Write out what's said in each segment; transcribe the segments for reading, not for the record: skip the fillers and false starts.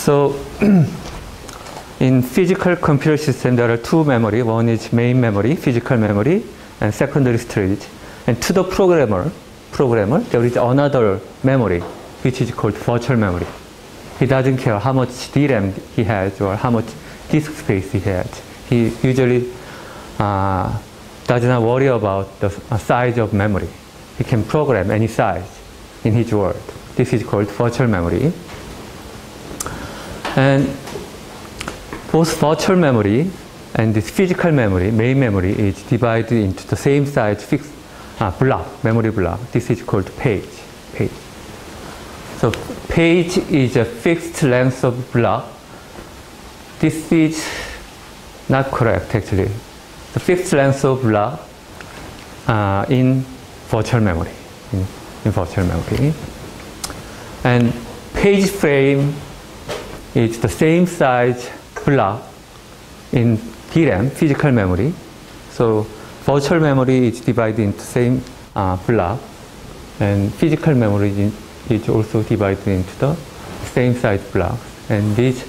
So in physical computer system, there are two memory. One is main memory, physical memory, and secondary storage. And to the programmer, there is another memory, which is called virtual memory. He doesn't care how much DRAM he has or how much disk space he has. He usually does not worry about the size of memory. He can program any size in his world. This is called virtual memory. And both virtual memory and this physical memory, main memory, is divided into the same size fixed block, memory block. This is called page. So page is a fixed length of block. This is not correct actually. The fixed length of block in virtual memory. In virtual memory. And page frame is the same size block in DRAM, physical memory. So virtual memory is divided into same block, and physical memory is also divided into the same size blocks. And these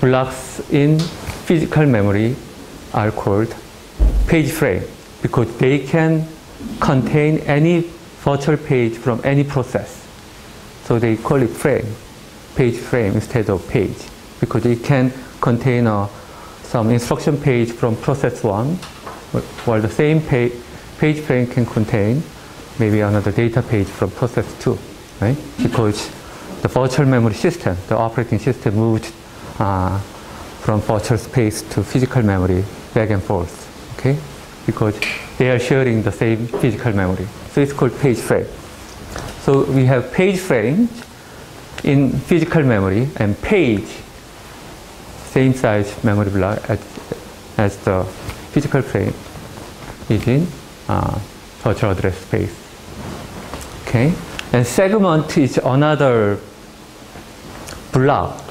blocks in physical memory are called page frame because they can contain any virtual page from any process. So they call it frame, page frame instead of page, because it can contain some instruction page from process 1, while the same page frame can contain maybe another data page from process 2, right? Because the virtual memory system, the operating system moved from virtual space to physical memory back and forth, okay? Because they are sharing the same physical memory. So it's called page frame. So we have page frame in physical memory and page, same size memory block as the physical frame is in virtual address space. Okay, and segment is another block,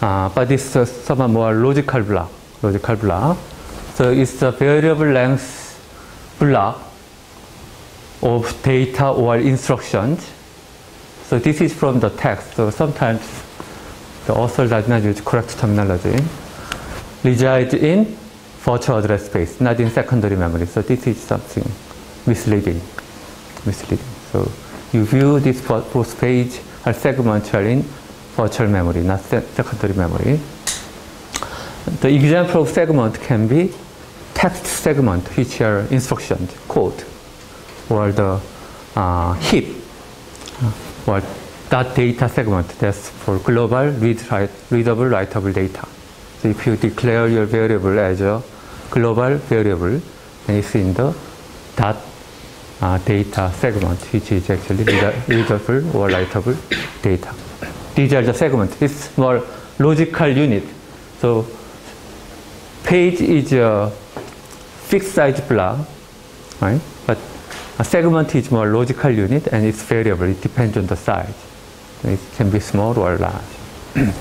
but it's a somewhat more logical block. So it's a variable length block of data or instructions. So this is from the text. So sometimes the author does not use correct terminology. Resides in virtual address space, not in secondary memory. So this is something misleading. So you view this both page as segmental in virtual memory, not secondary memory. The example of segment can be text segment, which are instructions, code, or the heap, or that data segment, that's for global readable, writable data. So if you declare your variable as a global variable, and it's in the dot data segment, which is actually readable or writable data. These are the segments. It's more logical unit. So page is a fixed size block, right? But a segment is more logical unit and it's variable. It depends on the size. It can be small or large.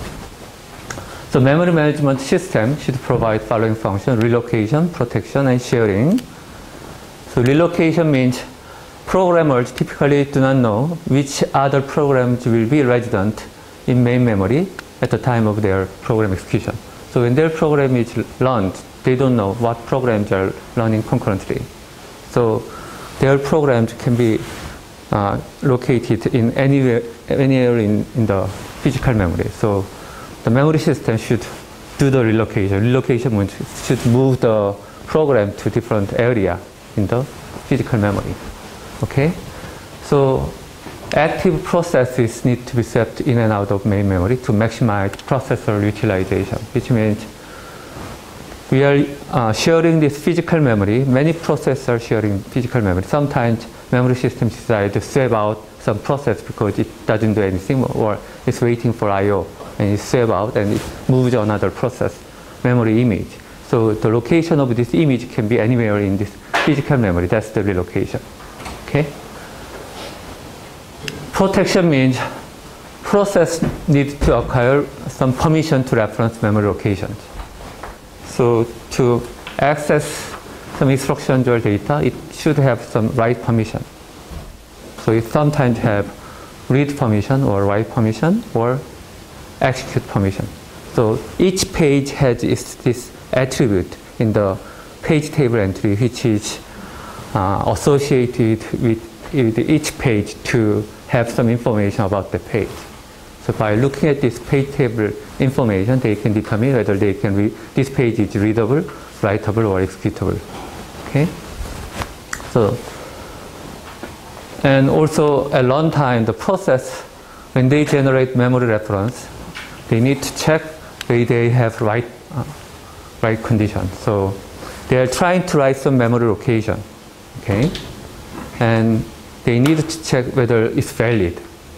So memory management system should provide following function: relocation, protection, and sharing. So relocation means programmers typically do not know which other programs will be resident in main memory at the time of their program execution. So when their program is learned, they don't know what programs are running concurrently. So their programs can be located in anywhere in the physical memory. So the memory system should do the relocation. Relocation means it should move the program to different area in the physical memory. Okay? So active processes need to be set in and out of main memory to maximize processor utilization, which means we are sharing this physical memory. Many processors are sharing physical memory. Sometimes memory systems decide to swap out some process because it doesn't do anything, or it's waiting for I/O and it swap out and it moves to another process memory image. So the location of this image can be anywhere in this physical memory. That's the relocation. Okay? Protection means process needs to acquire some permission to reference memory locations. So to access some instructions or data, it should have some write permission. So it sometimes have read permission or write permission or execute permission. So each page has this attribute in the page table entry which is associated with each page to have some information about the page. So by looking at this page table information, they can determine whether this page is readable, writable, or executable. Okay. So, and also at runtime, the process, when they generate memory reference, they need to check whether they have right condition. So they are trying to write some memory location, okay, and they need to check whether it's valid,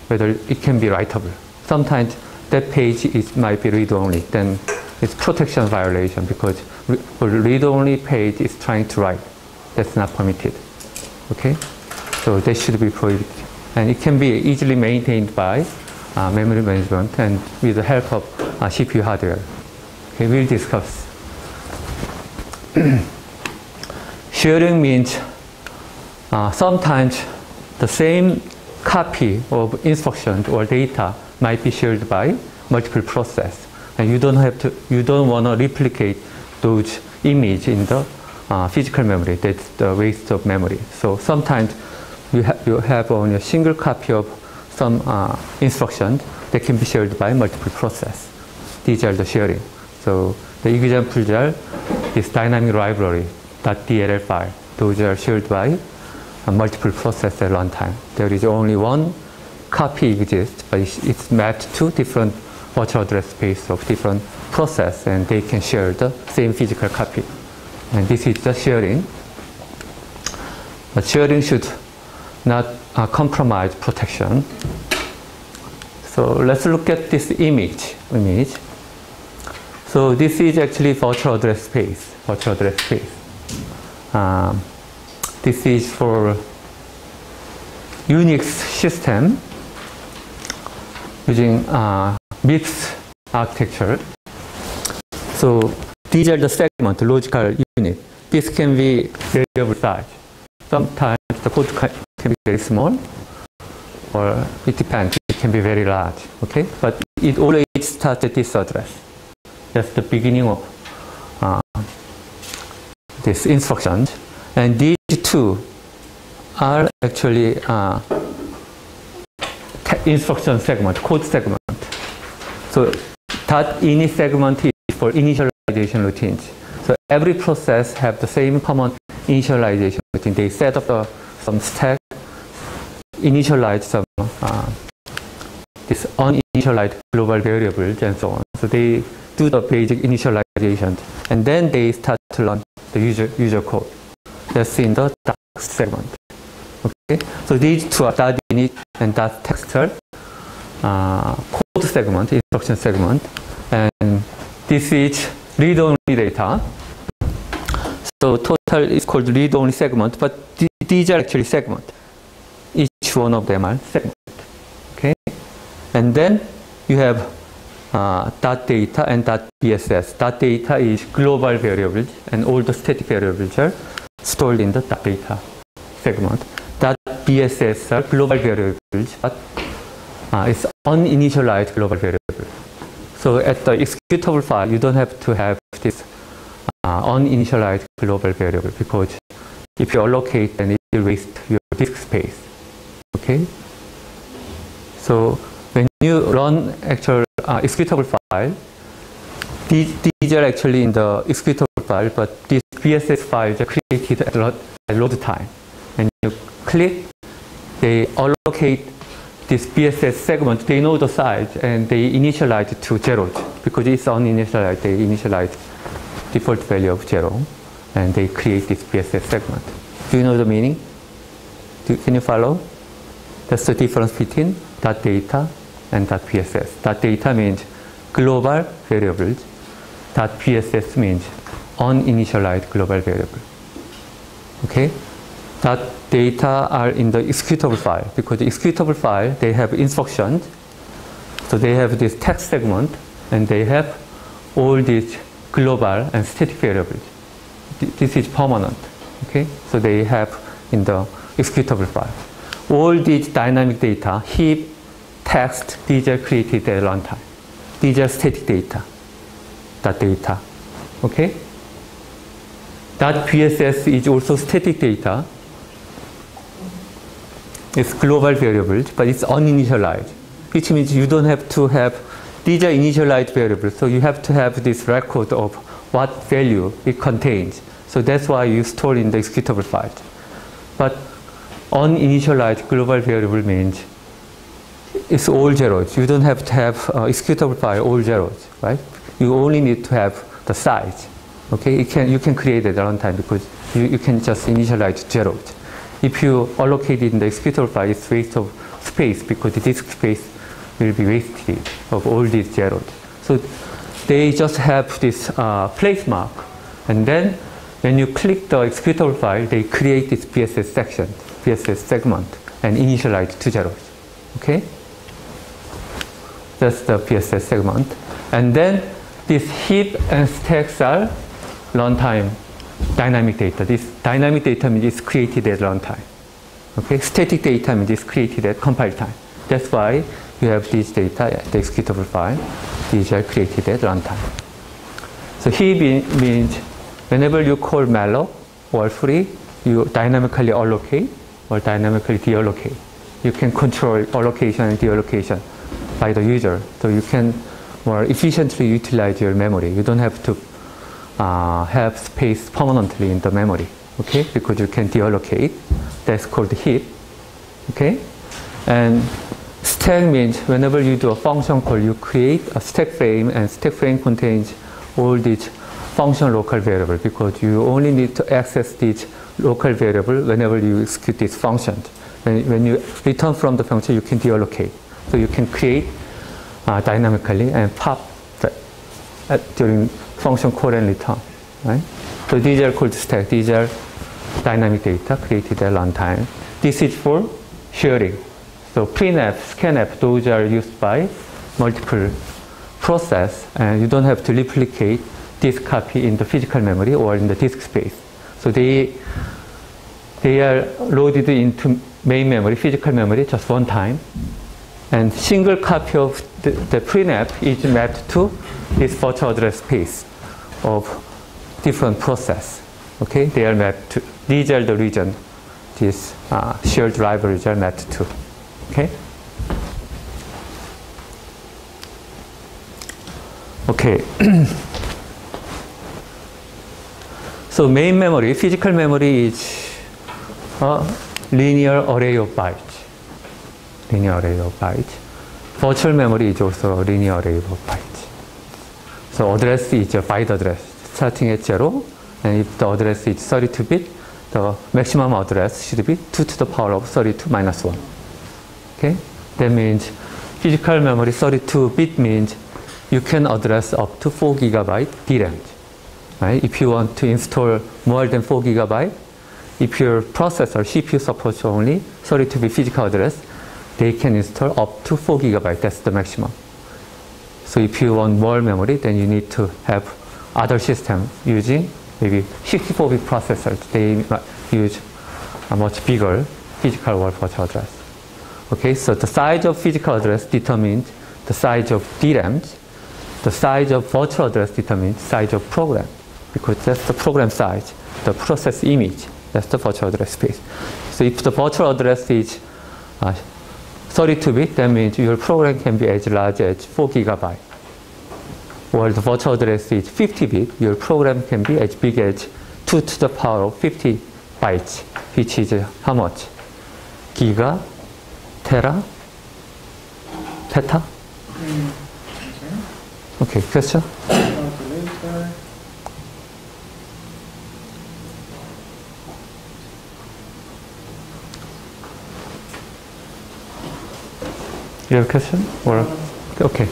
whether it can be writable. Sometimes that page might be read-only, then it's protection violation because read-only page is trying to write. That's not permitted. Okay, so that should be prohibited, and it can be easily maintained by memory management and with the help of CPU hardware. Okay, we'll discuss. Sharing means sometimes the same copy of instructions or data might be shared by multiple processes, and you don't want to replicate those images in the physical memory. That's the waste of memory. So sometimes you have only a single copy of some instructions that can be shared by multiple processes. These are the sharing. So the examples are this dynamic library, .dll file. Those are shared by multiple processes at runtime. There is only one copy exists, but it's mapped to different virtual address space of different processes, and they can share the same physical copy. And this is the sharing. But sharing should not compromise protection. So let's look at this image. So this is actually virtual address space. This is for Unix system using MIPS architecture. So these are the segment, logical unit. This can be variable size. Sometimes the code can be very small, or it depends, it can be very large. Okay, but it always starts at this address. That's the beginning of this instruction. And these two are actually instruction segment, code segment. So .ini segment is for initialization routines. So every process have the same common initialization routine. They set up some stack, initialize some this uninitialized global variables and so on. So they do the basic initialization, and then they start to run the user code. That's in the text segment. Okay, so these two are .init and .textual code segment, instruction segment, and this is read-only data. So total is called read-only segment, but these are actually segment. Each one of them are segment. Okay, and then you have .data and .bss. .data is global variables, and all the static variables are stored in the .data segment. .bss are global variables, but it's uninitialized global variable. So at the executable file, you don't have to have this uninitialized global variable, because if you allocate, then it will waste your disk space. Okay. So when you run actual executable file, these are actually in the executable file, but these BSS files are created at load time. And you click, they allocate this BSS segment, they know the size, and they initialize it to 0, because it's uninitialized, they initialize default value of 0, and they create this BSS segment. Do you know the meaning? Can you follow? That's the difference between .data and .bss. .data means global variables. .bss means uninitialized global variable. Okay? .data are in the executable file, because the executable file, they have instructions. So they have this text segment, and they have all these global and static variables. This is permanent. Okay? So they have in the executable file. All these dynamic data, heap, text, these are created at runtime. These are static data. That data. Okay? That PSS is also static data. It's global variables, but it's uninitialized, which means you don't have to have, these are initialized variables, so you have to have this record of what value it contains. So that's why you store in the executable file. But uninitialized global variable means it's all zeros. You don't have to have executable file all zeros, right? You only need to have the size. Okay, you can create it at runtime because you can just initialize zeros. If you allocate it in the executable file, it's waste of space because the disk space will be wasted of all these zeros. So they just have this place mark, and then when you click the executable file, they create this PSS section, PSS segment, and initialize to zeros. Okay, that's the PSS segment, and then this heap and stacks are runtime dynamic data. This dynamic data means it's created at runtime. Okay, static data means it's created at compile time. That's why you have these data at the executable file. These are created at runtime. So heap means whenever you call malloc or free, you dynamically allocate or dynamically deallocate. You can control allocation and deallocation by the user, so you can more efficiently utilize your memory. You don't have to have space permanently in the memory, okay? Because you can deallocate. That's called heap, okay? And stack means whenever you do a function call, you create a stack frame, and stack frame contains all these function local variable because you only need to access these local variable whenever you execute these functions. When you return from the function, you can deallocate. So you can create dynamically and pop during function call and return, right? So these are called stack. These are dynamic data created at runtime. This is for sharing. So printf, scanf, those are used by multiple process, and you don't have to replicate this copy in the physical memory or in the disk space. So they are loaded into main memory, physical memory, just one time. And single copy of the printf is mapped to this virtual address space of different process. Okay, they are mapped to, these are the region these shared libraries are mapped to. Okay. Okay. So main memory, physical memory is a linear array of bytes. Linear array of bytes. Virtual memory is also a linear array of bytes. So address is a byte address starting at 0, and if the address is 32-bit, the maximum address should be 2 to the power of 32 minus 1. Okay? That means physical memory 32-bit means you can address up to 4 gigabyte DRAM. Right? If you want to install more than 4 gigabyte, if your processor CPU supports only 32-bit physical address, they can install up to 4 gigabyte. That's the maximum. So if you want more memory, then you need to have other system using maybe 64-bit processors. They use a much bigger physical or virtual address. Okay, so the size of physical address determines the size of DRAMs. The size of virtual address determines size of program, because that's the program size, the process image, that's the virtual address space. So if the virtual address is 32-bit, that means your program can be as large as 4 gigabyte. Or the virtual address is 50-bit, your program can be as big as 2 to the power of 50 bytes, which is how much? Giga, tera, peta? Okay, question? You have a question? Or okay.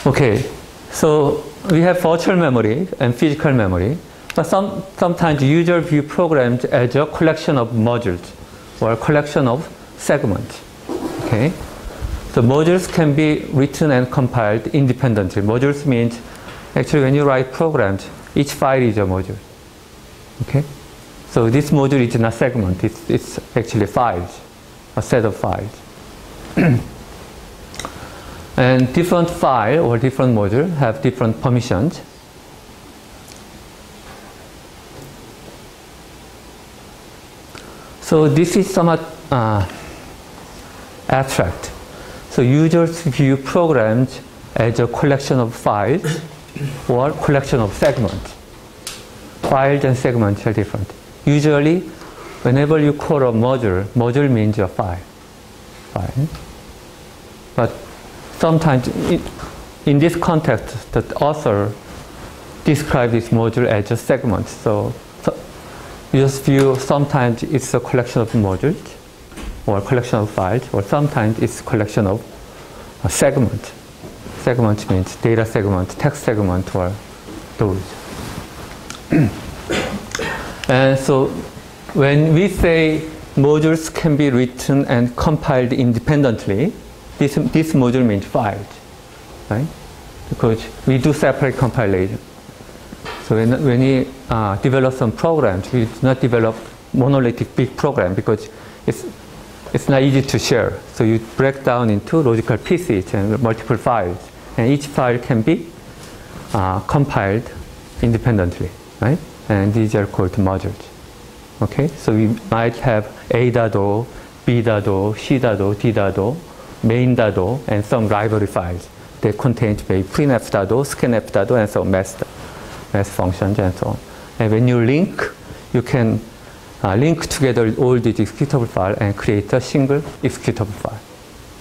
Okay, so we have virtual memory and physical memory, but sometimes user view programs as a collection of modules or a collection of segments. Okay, so modules can be written and compiled independently. Modules means actually when you write programs, each file is a module. Okay, So this module is not segment, it's actually files, a set of files. And different file or different module have different permissions. So this is somewhat abstract. So users view programs as a collection of files or collection of segments. Files and segments are different. Usually, whenever you call a module means a file. But sometimes, in this context, the author describes this module as a segment. So you just view sometimes it's a collection of modules or a collection of files, or sometimes it's a collection of a segment. Segment means data segment, text segment, or those. And so when we say modules can be written and compiled independently, this module means files, right? Because we do separate compilation. So when we develop some programs, we do not develop monolithic big program because it's not easy to share. So you break down into logical pieces and multiple files, and each file can be compiled independently, right? And these are called modules. Okay, so we might have A.O, B.O, C.O, D.O, main.O, and some library files. They contain maybe printf.o, scanf.o, and so mass functions and so on. And when you link, you can link together all these executable files and create a single executable file.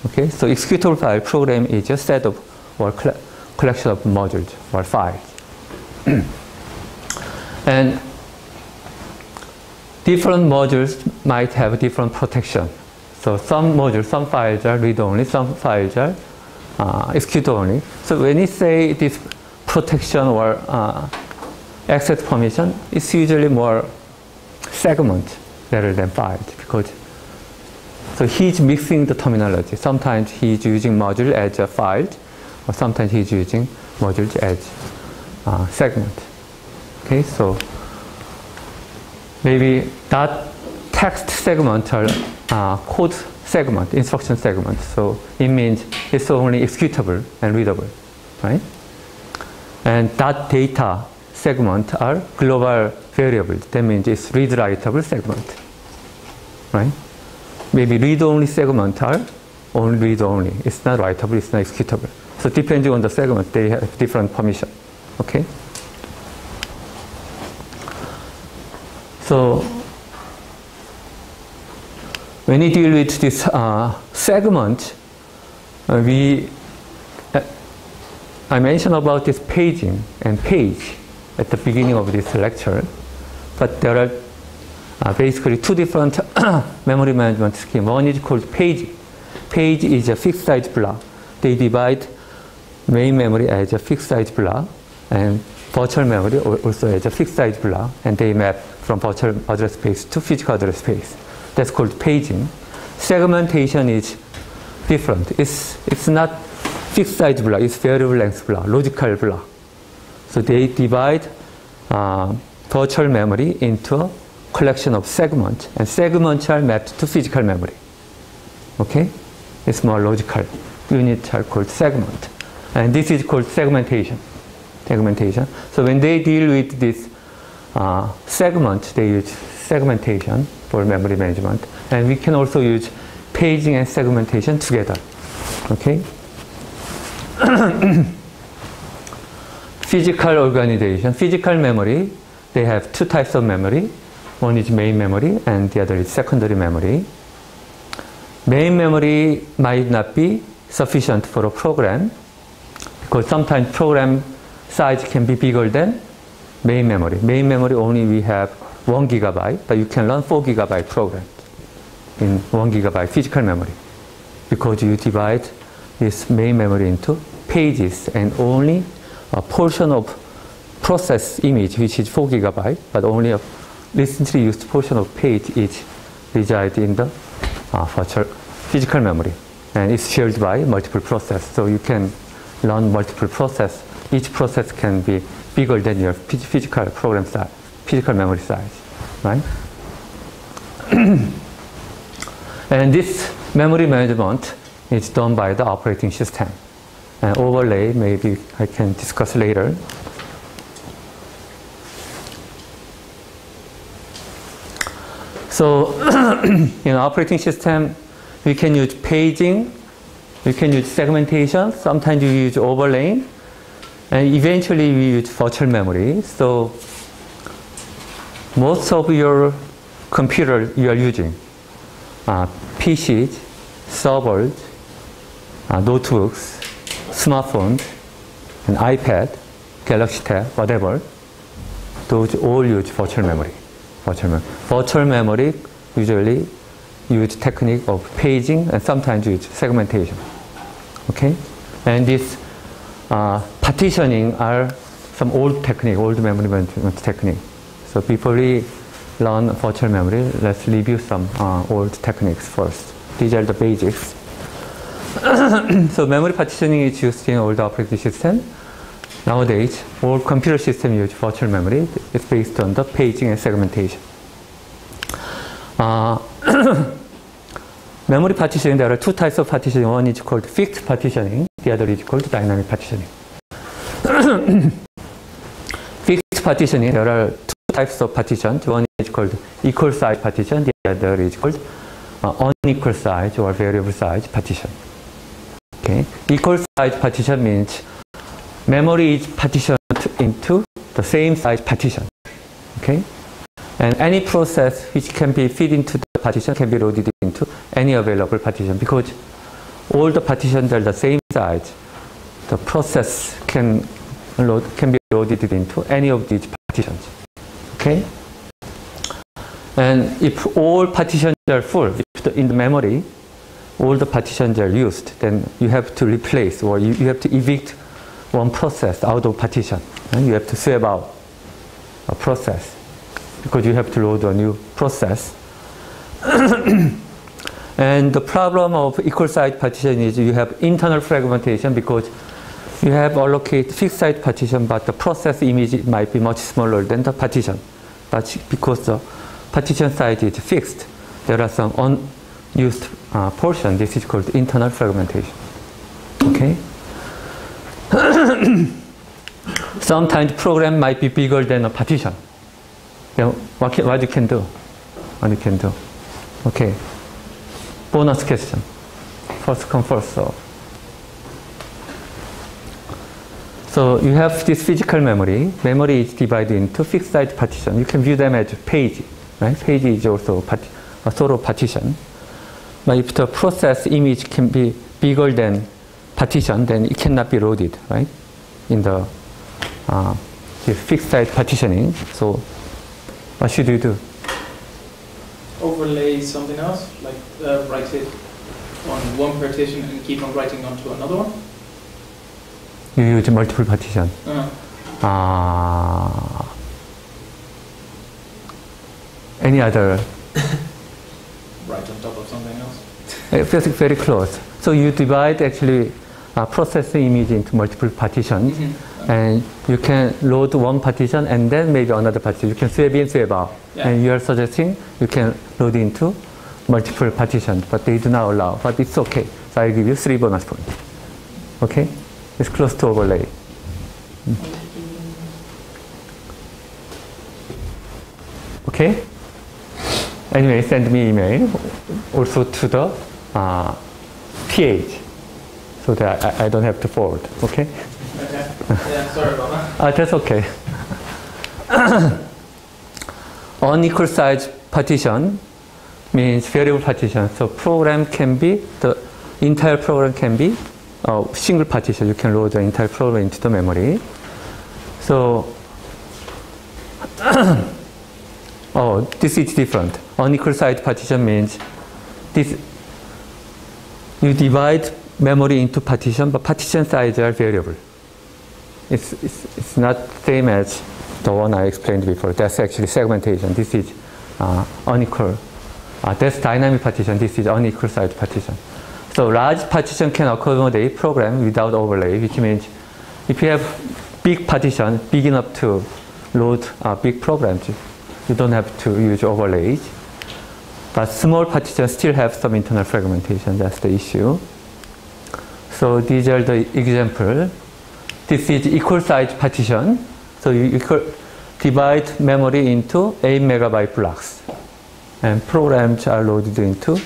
Okay, so executable file program is a set of or collection of modules or files. And different modules might have different protection. So some modules, some files are read-only, some files are execute-only. So when you say this protection or access permission, it's usually more segment rather than files, because so he's mixing the terminology. Sometimes he's using module as a file, or sometimes he's using modules as segment. Okay, so maybe that text segment or code segment, instruction segment. So it means it's only executable and readable, right? And that data segment are global variables. That means it's read-writable segment, right? Maybe read-only segment are only read-only. It's not writable, it's not executable. So depending on the segment, they have different permission, okay? So when you deal with this segment, I mentioned about this paging and page at the beginning of this lecture, but there are basically two different memory management schemes. One is called page. Page is a fixed size block. They divide main memory as a fixed size block, and virtual memory also as a fixed size block, and they map from virtual address space to physical address space. That's called paging. Segmentation is different. It's not fixed size block, it's variable length block, logical block. So they divide virtual memory into a collection of segments, and segments are mapped to physical memory. Okay? It's more logical. Units are called segment. And this is called segmentation. So when they deal with this segment, they use segmentation for memory management. And we can also use paging and segmentation together. Okay? Physical organization. Physical memory, they have two types of memory. One is main memory and the other is secondary memory. Main memory might not be sufficient for a program, because sometimes program size can be bigger than main memory. Main memory only we have 1 gigabyte, but you can run 4 gigabyte programs in 1 gigabyte physical memory, because you divide this main memory into pages, and only a portion of process image, which is 4 gigabyte, but only a recently used portion of page is reside in the virtual physical memory, and it's shared by multiple process. So you can run multiple process. Each process can be bigger than your physical program size, physical memory size, right? And this memory management is done by the operating system. And overlay, maybe I can discuss later. So in operating system, we can use paging, we can use segmentation, sometimes we use overlaying, and eventually we use virtual memory. So most of your computer you are using, PCs, servers, notebooks, smartphones, and iPad, Galaxy Tab, whatever, those all use virtual memory. Virtual memory usually use technique of paging and sometimes use segmentation. Okay, and this partitioning are some old technique, old memory management technique. So before we learn virtual memory, let's review some old techniques first. These are the basics. So memory partitioning is used in all the operating system. Nowadays, all computer systems use virtual memory. It's based on the paging and segmentation. Memory partitioning, there are two types of partitioning. One is called fixed partitioning, the other is called dynamic partitioning. Fixed partitioning, there are two types of partitions. One is called equal size partition, the other is called unequal size or variable size partition. Okay. Equal size partition means memory is partitioned into the same size partition. Okay? And any process which can be fed into the partition can be loaded into any available partition because all the partitions are the same size. The process can be loaded into any of these partitions. Okay? And if all partitions are full, if in the memory all the partitions are used, then you have to replace or you have to evict one process out of partition. And you have to swap out a process because you have to load a new process. And the problem of equal size partition is you have internal fragmentation because you have allocated fixed size partition, but the process image might be much smaller than the partition. But because the partition size is fixed, there are some unused portion. This is called internal fragmentation. Okay? Sometimes program might be bigger than a partition. Then what you can do? What you can do? Okay. Bonus question. First come, first serve. So you have this physical memory. Memory is divided into fixed size partition. You can view them as page. Right? Page is also a sort of partition. But if the process image can be bigger than partition, then it cannot be loaded, right? In the fixed size partitioning. So what should you do? Overlay something else, like write it on one partition and keep on writing onto another one? You use multiple partition. Any other? Write on top of something else? It's very close. So you divide actually process image into multiple partitions, and you can load one partition and then maybe another partition. You can swap in, swap out. Yeah. And you are suggesting you can load into multiple partitions, but they do not allow. But it's okay. So I give you 3 bonus points. Okay? It's close to overlay. Okay? Anyway, send me email also to the PH so that I don't have to forward. Okay? Okay. Yeah, sorry about that. That's okay. Unequal size partition means variable partition. So program can be, the entire program can be a single partition. You can load the entire program into the memory. So, this is different. Unequal size partition means this, you divide memory into partition, but partition size are variable. It's not same as the one I explained before. That's actually segmentation. This is unequal. That's dynamic partition. This is unequal size partition. So large partition can accommodate program without overlay, which means if you have big partition, big enough to load big programs, you don't have to use overlays. But small partitions still have some internal fragmentation. That's the issue. So these are the example. This is equal size partition. So you divide memory into 8 megabyte blocks. And programs are loaded into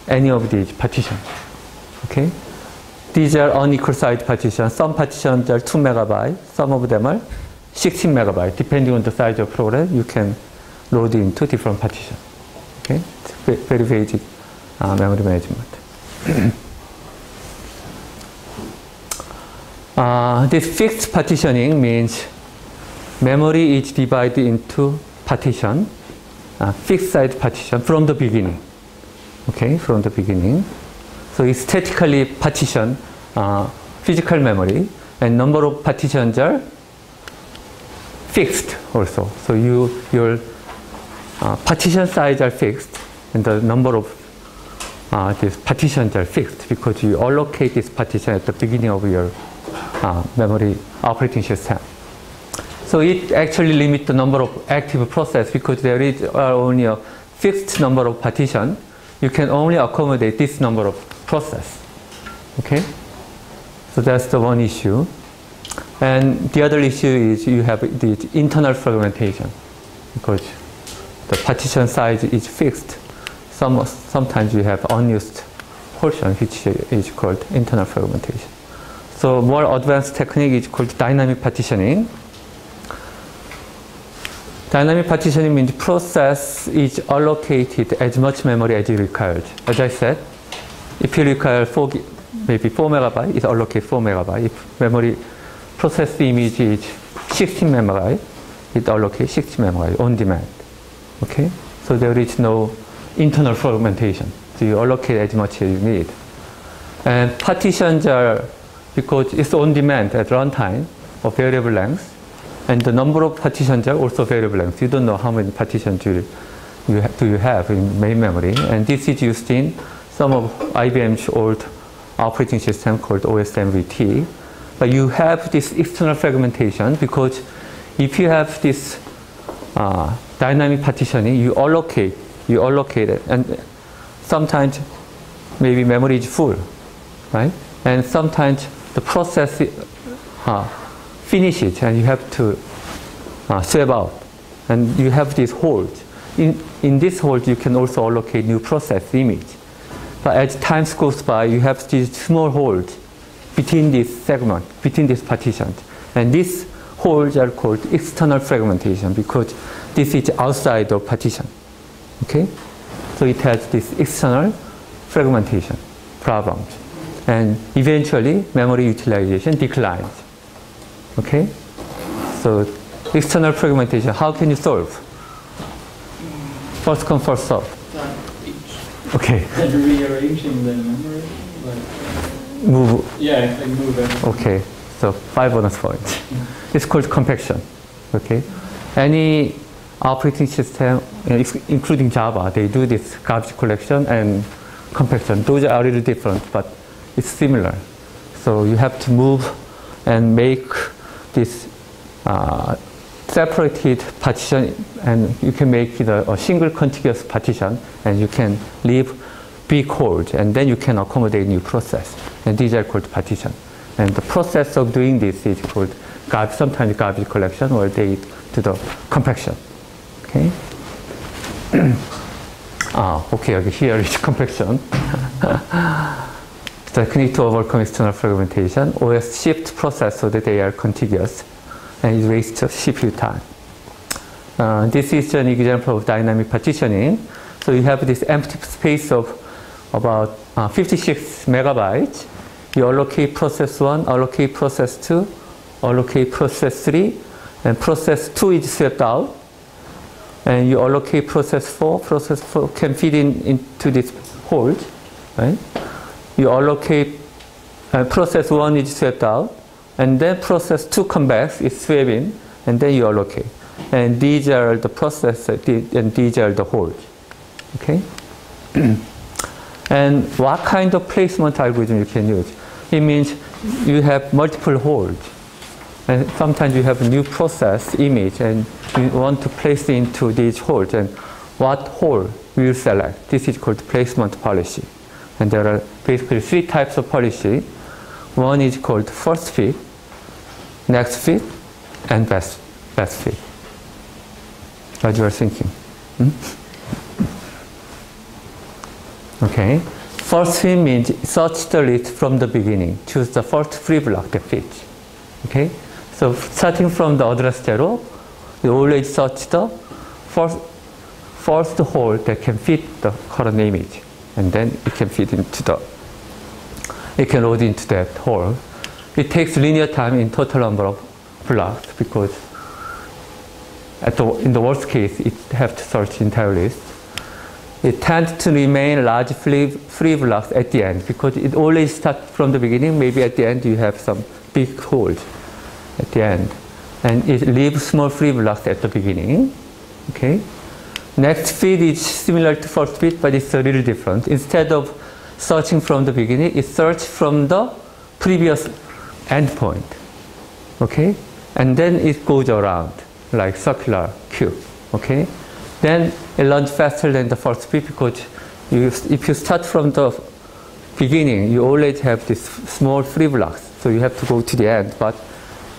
any of these partitions. Okay? These are unequal size partitions. Some partitions are 2 megabyte. Some of them are 16 megabyte. Depending on the size of program, you can load into different partitions. Okay? It's very basic memory management. This fixed partitioning means memory is divided into partition, fixed size partition from the beginning. Okay, from the beginning. So it's statically partition physical memory, and number of partitions are fixed also. So your partition size are fixed, and the number of these partitions are fixed because you allocate this partition at the beginning of your memory operating system. So it actually limits the number of active process because there is only a fixed number of partition. You can only accommodate this number of process. Okay? So that's the one issue. And the other issue is you have the internal fragmentation because the partition size is fixed. Sometimes you have unused portion which is called internal fragmentation. So more advanced technique is called dynamic partitioning. Dynamic partitioning means process is allocated as much memory as it required. As I said, if you require maybe 4 megabyte, it allocates 4 megabyte. If memory process image is 16 megabyte, it allocates 16 megabyte on demand. Okay? So there is no internal fragmentation. So you allocate as much as you need. And partitions are, because it's on demand at runtime of variable length, and the number of partitions are also variable length. You don't know how many partitions do you have in main memory. And this is used in some of IBM's old operating system called OSMVT. But you have this external fragmentation because if you have this dynamic partitioning, you allocate it, and sometimes maybe memory is full, right? And sometimes the process finish it and you have to swap out, and you have this hold. In this hold you can also allocate new process image, but as time goes by you have these small holes between this segment, between these partitions, and these holes are called external fragmentation because this is outside of partition. Okay, so it has this external fragmentation problems, and eventually memory utilization declines. Okay, so external fragmentation, how can you solve? First come, first serve. Okay. And rearranging the memory? Move. Yeah, like move everything. Okay, so 5 bonus points. It's called compaction. Okay, any operating system, including Java, they do this garbage collection and compaction. Those are a little different, but it's similar. So you have to move and make this separated partition, and you can make it a single contiguous partition, and you can leave big holes, and then you can accommodate new process. And these are called partition. And the process of doing this is called sometimes garbage collection, or they do the compaction. Okay. Okay, here is compaction. Technique to overcome external fragmentation. OS shift process so that they are contiguous, and it wastes CPU time. This is an example of dynamic partitioning. So you have this empty space of about 56 megabytes. You allocate process 1, allocate process 2, allocate process 3, and process 2 is swept out. And you allocate process 4 can fit into this hole, right? You allocate, process 1 is swept out, and then process 2 comes back, it's swept in, and then you allocate. And these are the process, and these are the holes. Okay? And what kind of placement algorithm you can use? It means you have multiple holes. And sometimes you have a new process image, and you want to place it into these holes. And what hole will select. This is called placement policy. And there are basically three types of policy. One is called first fit, next fit, and best fit. What you are thinking? Okay. First fit means search the list from the beginning. Choose the first free block that fits. Okay. So starting from the address 0, you always search the first hole that can fit the current image, and then it can fit into it can load into that hole. It takes linear time in total number of blocks because in the worst case, it have to search entire list. It tends to remain large free blocks at the end because it always starts from the beginning. Maybe at the end you have some big holes at the end, and it leaves small free blocks at the beginning. Okay. Next fit is similar to first fit, but it's a little different. Instead of searching from the beginning, it searches from the previous endpoint. Okay, and then it goes around like circular cube. Okay, then it runs faster than the first fit because if you start from the beginning, you always have these small free blocks, so you have to go to the end. But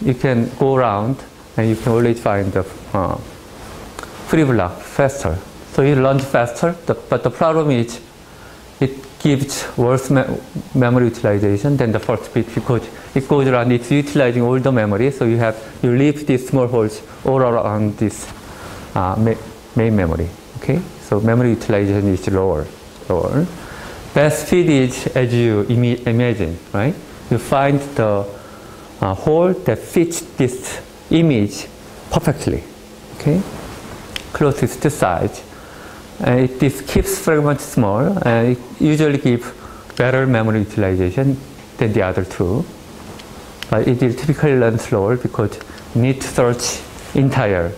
you can go around, and you can always find the free block faster. So it runs faster, but the problem is it gives worse memory utilization than the first bit because it goes around, it's utilizing all the memory, so you leave these small holes all around this main memory. Okay, so memory utilization is lower. Best fit is as you imagine, right? You find the hole that fits this image perfectly. Okay, closest to size. This keeps fragments small, and it usually gives better memory utilization than the other two. But it will typically run slower because you need to search entire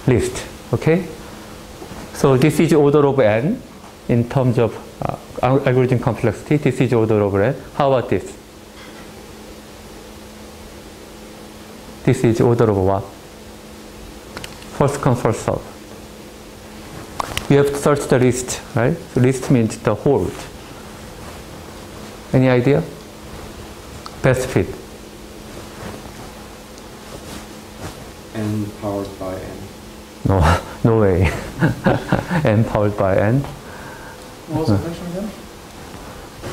list. Okay? So this is order of n in terms of algorithm complexity. This is order of n. How about this? This is order of what? First come, first serve. You have to search the list, right? So list means the hold. Any idea? Best fit. N powered by n. No way. N powered by n. What was the question again?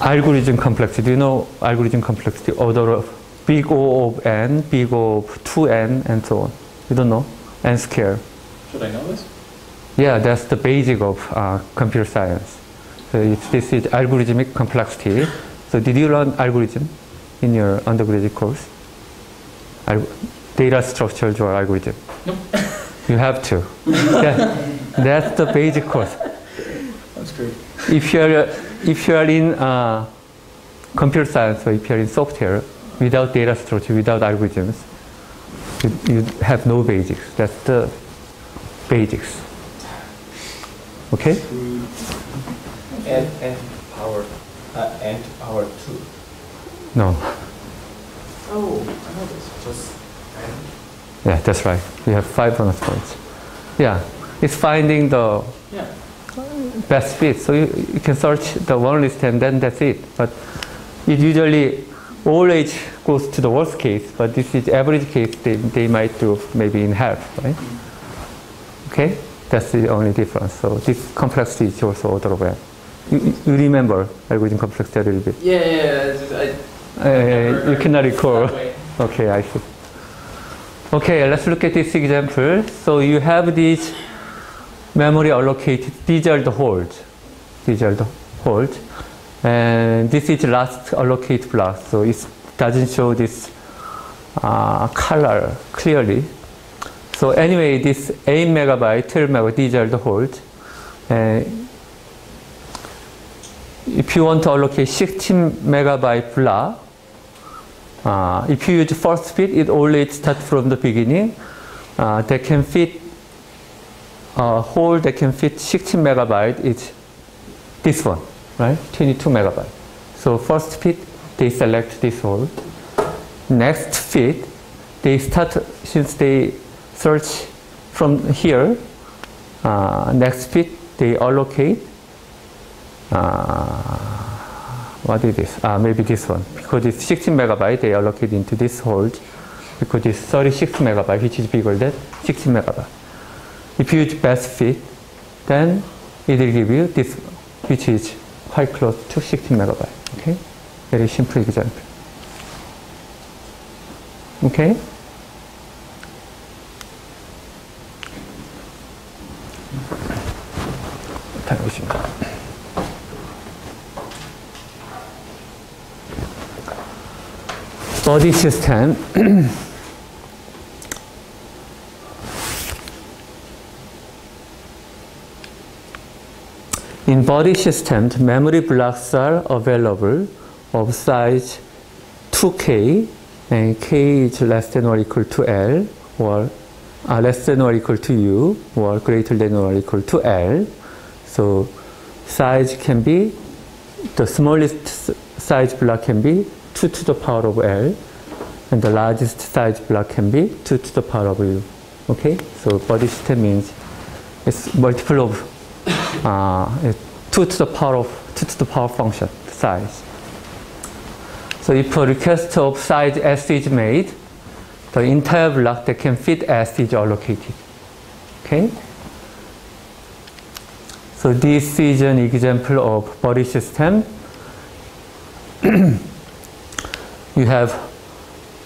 Algorithm complexity. Do you know algorithm complexity? Order of big O of n, big O of 2n, and so on. You don't know? N square. Should I know this? Yeah, that's the basic of computer science. So this is algorithmic complexity. So did you learn algorithm in your undergraduate course? Data structure or algorithm? Nope. You have to. That's the basic course. That's great. If you are in computer science or if you are in software, without data structure, without algorithms, you have no basics. That's the basics. Okay? N powered n to power 2. No. Oh, I know this. Just n. Yeah, that's right. We have 5 bonus points. Yeah, it's finding the best fit. So you can search the one list and then that's it. But it usually always goes to the worst case, but this is average case. They might do maybe in half, right? Okay, that's the only difference. So this complexity is also order of n. You remember algorithm complexity a little bit? Yeah. You cannot recall. Okay, I see. Okay, let's look at this example. So you have these memory allocated. These are the holes. And this is last allocate block. So it doesn't show this color clearly. So anyway, this 8 megabyte, 12 megabyte, these are the holes. And if you want to allocate 16 megabyte block, if you use first fit, it always starts from the beginning. That can fit a hole that can fit 16 megabyte is this one, right? 22 megabyte. So first fit, they select this hole. Next fit, they start, since they search from here, next bit they allocate, what is this? Maybe this one. Because it's 16 megabyte, they allocate into this hold. Because it's 36 megabyte, which is bigger than 16 megabyte. If you use best fit, then it will give you this, which is quite close to 16 megabyte. Okay? Very simple example. Okay? Body system. In body systems, memory blocks are available of size 2K, and K is less than or equal to L, or less than or equal to U, or greater than or equal to L. So size can be, the smallest size block can be 2 to the power of L, and the largest size block can be 2 to the power of U. Okay? So body system means it's multiple of 2 to the power function size. So if a request of size S is made, the entire block that can fit S is allocated. Okay? So this is an example of body system. You have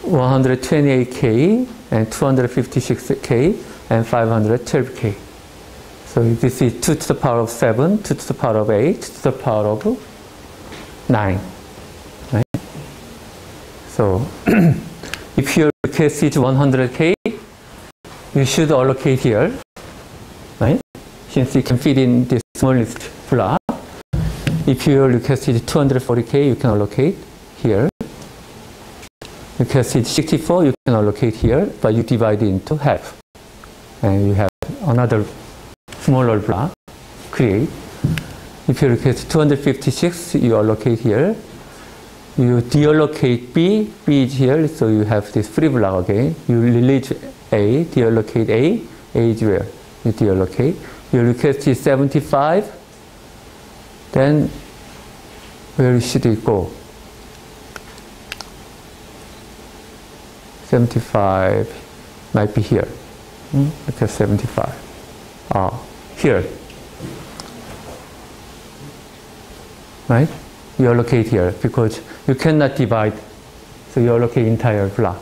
128K and 256K and 512K. So this is 2 to the power of 7, 2 to the power of 8, 2 to the power of 9. Right? So if your request is 100K, you should allocate here, right? Since you can fit in this smallest block. If your request is 240K, you can allocate here. Request is 64, you can allocate here, but you divide it into half. And you have another smaller block create. If you request 256, you allocate here. You deallocate B, B is here, so you have this free block again. You release A, deallocate A, A is where you deallocate. Your request is 75, then where should it go? 75 might be here. Because 75. Here. Right? You allocate here because you cannot divide. So you allocate entire block.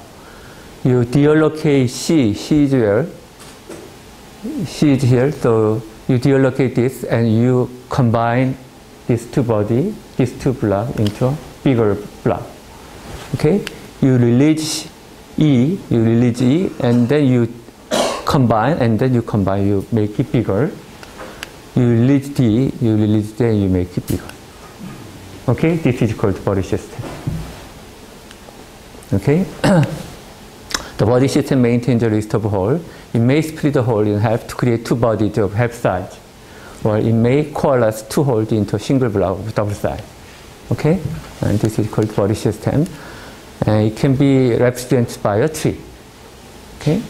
You deallocate C. C is where? C is here. So you deallocate this and you combine these two body, these two blocks into a bigger block. Okay? You release E, and then you combine, you make it bigger. You release D, and you make it bigger. Okay? This is called body system. Okay? The body system maintains a list of holes. It may split the hole in half to create two bodies of half size. Or it may coalesce two holes into a single block of double size. Okay? And this is called body system. And it can be represented by a tree. Okay?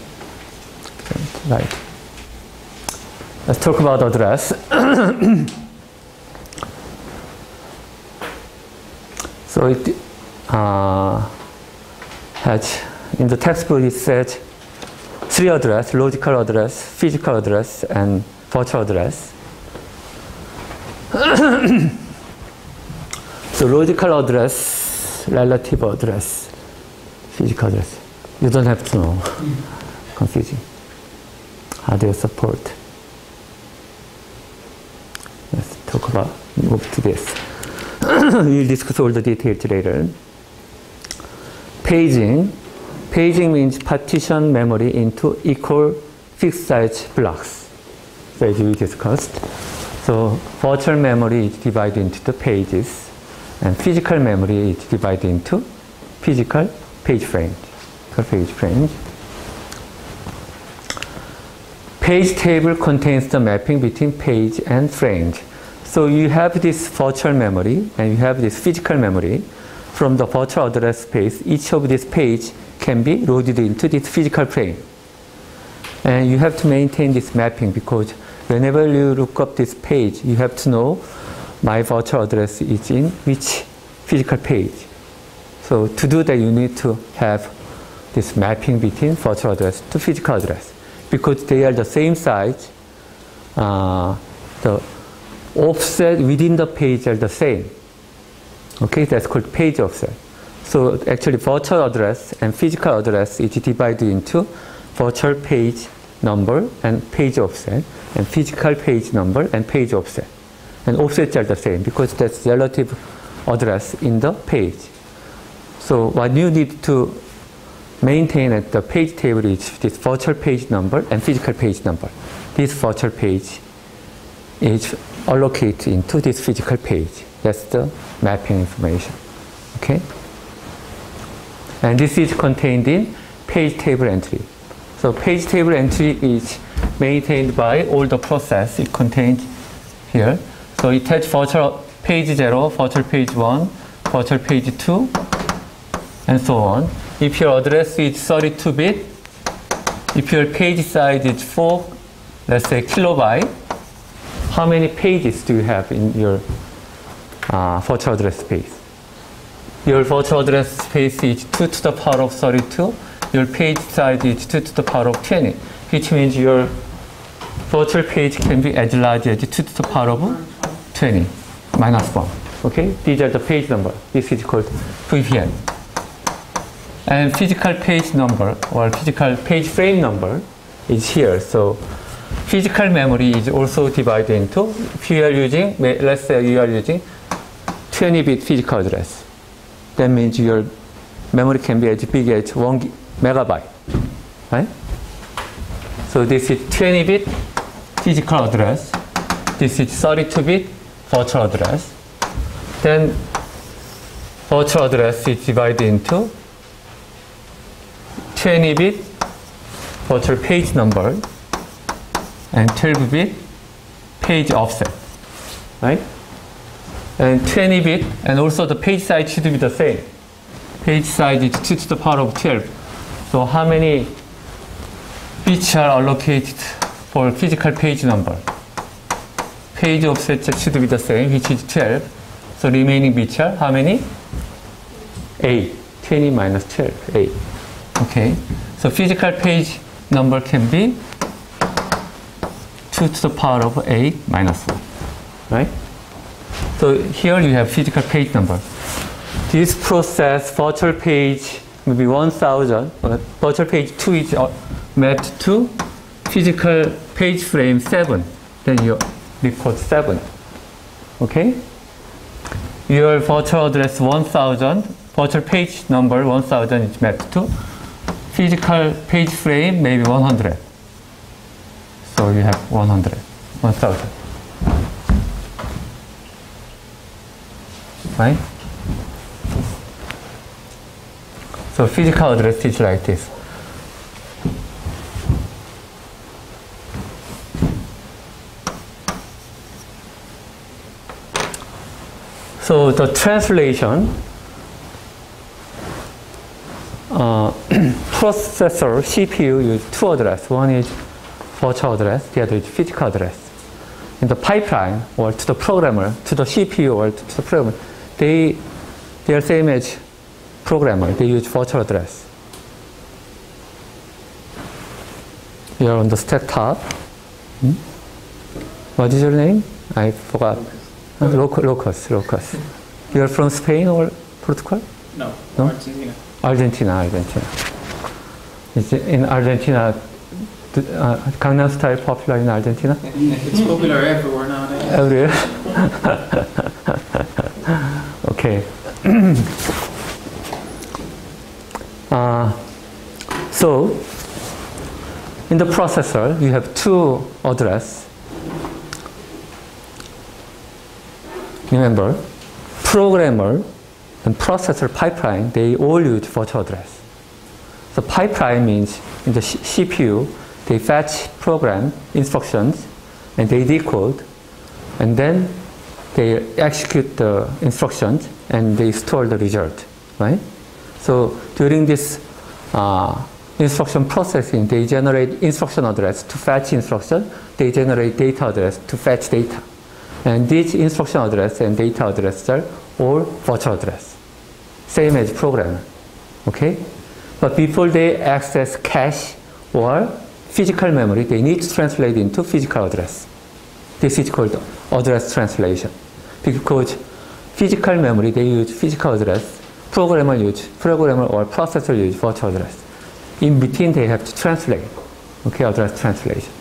Right. Let's talk about address. So it has, in the textbook it says three address: logical address, physical address, and virtual address. So logical address, relative address, physical address. You don't have to know. Confusing. Hardware support. Let's talk about, move to this. We'll discuss all the details later. Paging. Paging means partition memory into equal fixed size blocks. So as we discussed. So virtual memory is divided into the pages, and physical memory is divided into physical page frames. Page table contains the mapping between page and frames. So you have this virtual memory and you have this physical memory. From the virtual address space, each of these pages can be loaded into this physical frame. And you have to maintain this mapping because whenever you look up this page, you have to know my virtual address is in which physical page. So to do that, you need to have this mapping between virtual address to physical address. Because they are the same size, the offset within the page are the same. Okay, that's called page offset. So actually virtual address and physical address is divided into virtual page number and page offset, and physical page number and page offset. And offsets are the same because that's relative address in the page. So what you need to maintain at the page table is this virtual page number and physical page number. This virtual page is allocated into this physical page. That's the mapping information. Okay? And this is contained in page table entry. So page table entry is maintained by all the process it contains here. So it has virtual page 0, virtual page 1, virtual page 2, and so on. If your address is 32-bit, if your page size is 4, let's say kilobyte, how many pages do you have in your virtual address space? Your virtual address space is 2 to the power of 32. Your page size is 2 to the power of 20, which means your virtual page can be as large as 2 to the power of 20 minus 1. Okay? These are the page number. This is called VPN. And physical page number or physical page frame number is here. So physical memory is also divided into, if you are using, let's say you are using 20-bit physical address. That means your memory can be as big as 1 megabyte, right? So this is 20-bit physical address. This is 32-bit virtual address. Then virtual address is divided into 20-bit virtual page number and 12-bit page offset, right? And 20-bit, and also the page size should be the same. Page size is 2 to the power of 12. So how many bits are allocated for physical page number? Page offset should be the same, which is 12. So remaining bits are how many? 8. 20 minus 12, 8. Okay. So physical page number can be 2 to the power of 8 minus 1. Right? So here you have physical page number. This process, virtual page maybe 1000, virtual page 2 is mapped to physical page frame 7. Then you record 7. Okay? Your virtual address 1000, virtual page number 1000 is mapped to physical page frame maybe 100. So you have 100, 1000. Right? So physical address is like this. So the translation, processor, CPU use two address. One is virtual address, the other is physical address. In the pipeline, or to the programmer, to the CPU or to the programmer, they are same as programmer. They use virtual address. You are on the stack top. What is your name? I forgot. Locus. You are from Spain or Portugal? No? Argentina. Argentina. Is it in Argentina, Gangnam Style popular in Argentina? It's popular everywhere nowadays. Everywhere? Okay. So, in the processor, you have two addresses. Remember, programmer and processor pipeline, they all use virtual address. So pipeline means in the CPU, they fetch program instructions and they decode, and then they execute the instructions and they store the result, right? So during this instruction processing, they generate instruction address to fetch instruction they generate data address to fetch data. And these instruction address and data addresses are all virtual address. Same as program. Okay? But before they access cache or physical memory, they need to translate into physical address. This is called address translation. Because physical memory, they use physical address. Programmer or processor use virtual address. In between, they have to translate. Okay, address translation.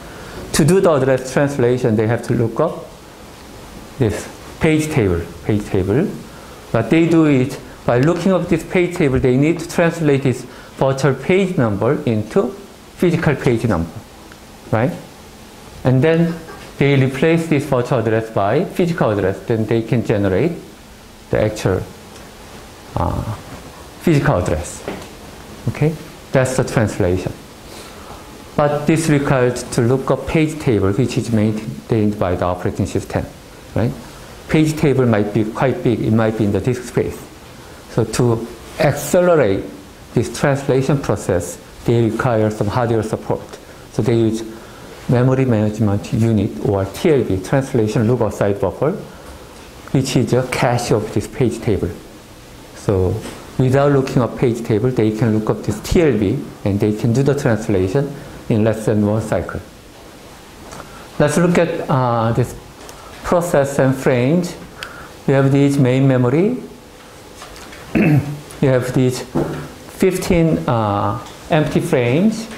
To do the address translation, they have to look up this page table. What they do is, by looking up this page table, they need to translate this virtual page number into physical page number, right? And then they replace this virtual address by physical address. Then they can generate the actual physical address. Okay, that's the translation. But this requires to look up page table, which is maintained by the operating system, right? Page table might be quite big. It might be in the disk space. So to accelerate this translation process, they require some hardware support. So they use memory management unit or TLB, translation loop aside buffer, which is a cache of this page table. So without looking up page table, they can look up this TLB and they can do the translation in less than one cycle. Let's look at this process and frames. We have these main memory. You have these 15 empty frames.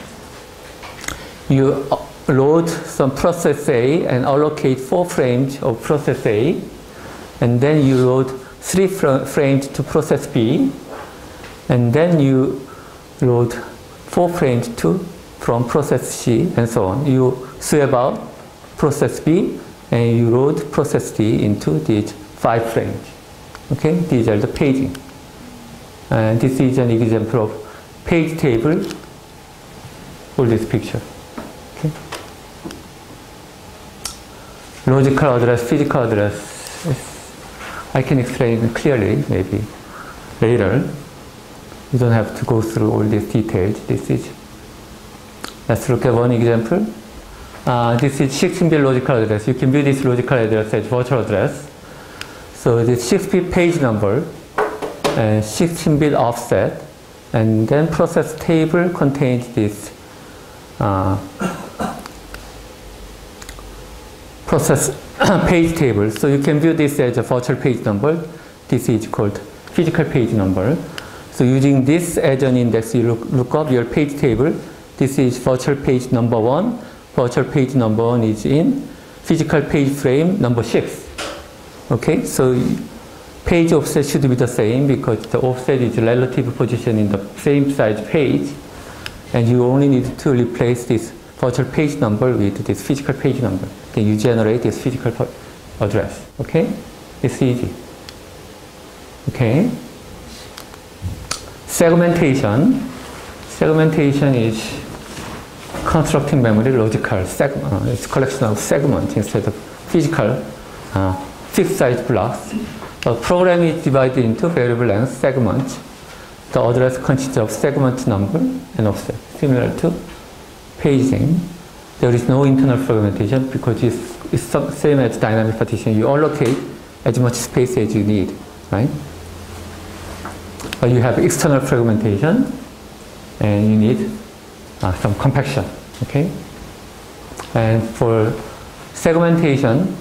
You load some process A and allocate 4 frames of process A, and then you load 3 frames to process B, and then you load 4 frames from process C, and so on. You swap out process B and you load process D into these 5 frames. Okay, these are the paging. And this is an example of page table for this picture. Okay. Logical address, physical address. I can explain clearly maybe later. You don't have to go through all these details. Let's look at one example. This is 16-bit logical address. You can view this logical address as virtual address. So this 6-bit page number and 16-bit offset, and then process table contains this process page table. So you can view this as a virtual page number. This is called physical page number. So using this as an index, you look up your page table. This is virtual page number 1. Virtual page number 1 is in physical page frame number 6. Okay, so page offset should be the same because the offset is relative position in the same size page, and you only need to replace this virtual page number with this physical page number. Then you generate this physical address. Okay, it's easy. Okay, segmentation. Segmentation is constructing memory logical segment. It's a collection of segments instead of physical fixed size blocks. A program is divided into variable length segments. The address consists of segment number and offset, similar to paging. There is no internal fragmentation because it's the same as dynamic partition. You allocate as much space as you need, right? But you have external fragmentation and you need some compaction, okay? And for segmentation,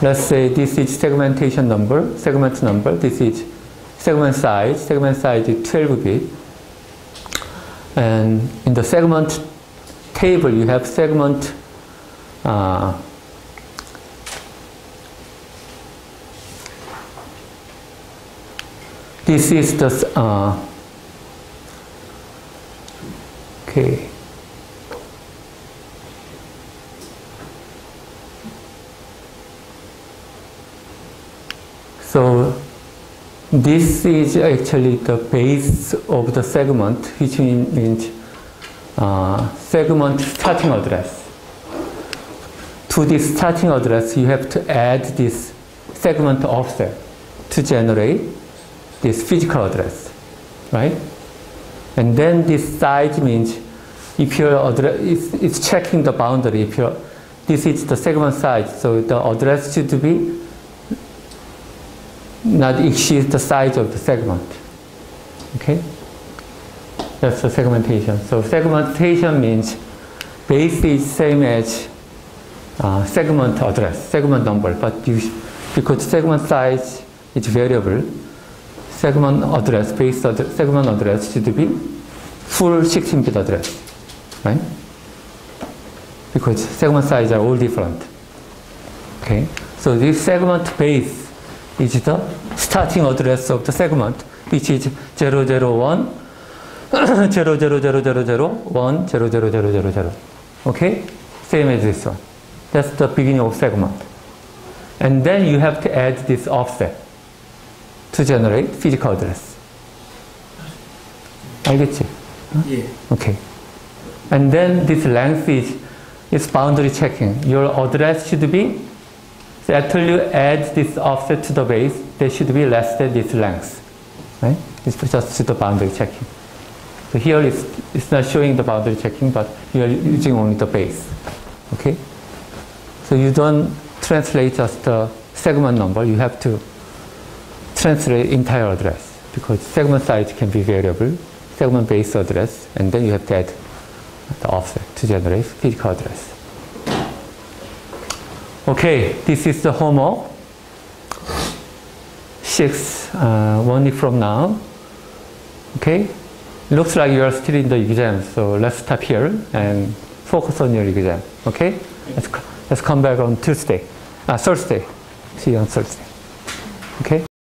let's say this is segment number, this is segment size is 12-bit. And in the segment table, you have segment this is the okay. So this is actually the base of the segment, which means segment starting address. To this starting address, you have to add this segment offset to generate this physical address, right? And then this size means if your address, it's checking the boundary. If your this is the segment size, so the address should be not exceed the size of the segment. Okay? That's the segmentation. So segmentation means base is same as segment address, segment number, but because segment size is variable, segment address, segment address should be full 16-bit address, right? Because segment size are all different. Okay, so this segment base is the starting address of the segment, which is 001 00001 00000. Okay, same as this one. That's the beginning of segment. And then you have to add this offset to generate physical address. 알겠지? Yeah. Okay. And then this length is boundary checking. Your address should be, so after you add this offset to the base, there should be less than this length. Right? It's just the boundary checking. So here it's not showing the boundary checking, but you are using only the base. Okay? So you don't translate just the segment number, you have to translate entire address, because segment size can be variable, segment base address, and then you have to add the offset to generate physical address. Okay, this is the homework. 6, 1 week from now. Okay, looks like you are still in the exam, so let's stop here and focus on your exam. Okay, let's come back on Thursday. Thursday. See you on Thursday. Okay.